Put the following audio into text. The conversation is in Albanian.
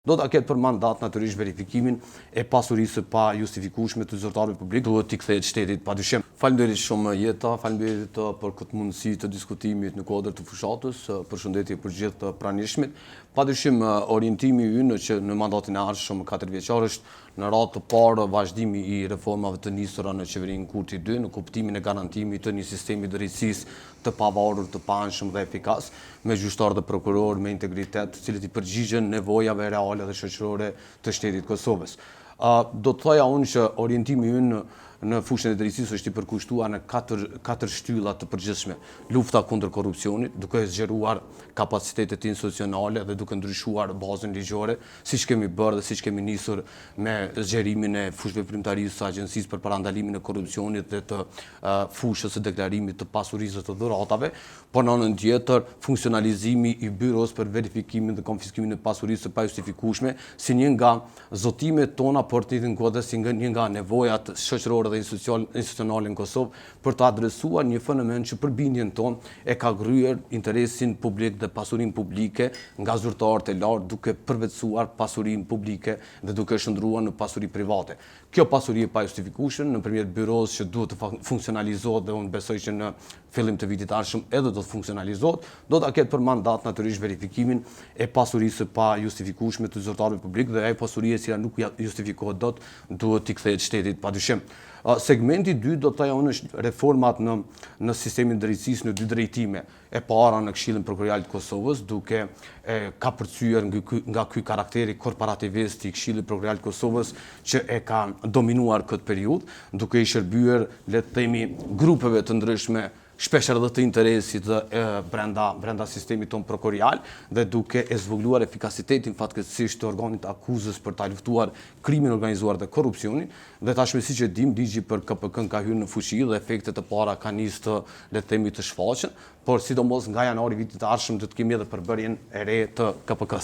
Do ta ketë për mandat natyrisht verifikimin e pasurisë pa justifikueshme të zyrtarëve publik, duhet t'i kthehet shtetit padyshim. Faleminderit shumë Jeta, faleminderit për këtë mundësi të diskutimit në kuadër të fushatës. Përshëndetje për gjithë të pranishmit. Padyshim orientimi ynë që në mandatin e ardhshëm 4 vjeçar është në radhë të parë vazhdimi i reformave të nisura në qeverinë Kurti 2 në kuptimin e garantimit të një sistemi drejtësisë të pavarur, të paanshëm dhe efikas, me gjyqtar dhe prokuror me integritet, të cilët i përgjigjen nevojave reale dhe shoqërore të shtetit Kosovës. Do të thoja unë që orientimi ynë në fushën e drejtësisë është i përkushtuar në katër shtylla të përgjithshme. Lufta kundër korrupsionit, duke zgjeruar kapacitetet institucionale dhe duke ndryshuar bazën ligjore, siç kemi bërë dhe siç kemi nisur me zgjerimin e fushëveprimtarisë së Agjencisë për parandalimin e korrupsionit dhe të fushës së deklarimit të pasurisë të dhuratave, por në anën tjetër funksionalizimi i byros për verifikimin dhe konfiskimin e pasurisë së pajustifikueshme, si një nga zotimet tona, por të njëjtën kohë si një nga nevojat shoqërore dhe institucionale në Kosovë për të adresuar një fenomen që për bindjen tonë e ka kryer interesin publik dhe pasurinë publike nga zyrtarët e lartë, duke përvetësuar pasurinë publike dhe duke shndruar në pasuri private. Kjo pasuri e pajustifikueshme nëpërmjet byros që duhet të funksionalizohet dhe unë besoj që në fillim të vitit ardhshëm edhe do të funksionalizohet, do ta ketë për mandat natyrisht verifikimin e pasurisë pa justifikueshme të zyrtarëve publik dhe ajo pasuri e cila nuk justifikohet dot duhet t'i kthehet shtetit padyshim. Segmenti 2 do të thoja unë është reformat në sistemin e drejtësisë në 2 drejtime. E para në Këshillin Prokurorial të Kosovës, duke ka përcyer nga ky karakteri korporativist i Këshillit Prokurorial të Kosovës që e ka dominuar këtë periudhë, duke i shërbyer, le të themi, grupeve të ndryshme shpesh edhe të interesit brenda sistemit tonë prokurorial dhe duke e zvogëluar efikasitetin fatkeqësisht të organit akuzës për ta luftuar krimin organizuar dhe korrupsionin, dhe tashmë siç e dim, ligji për KPK-n ka hyrë në fuqi dhe efektet e para kanë nisë të, le të themi, të shfaqen, por sidomos nga janari vitit të ardhshëm do të kemi edhe përbërjen e re të KPK-s.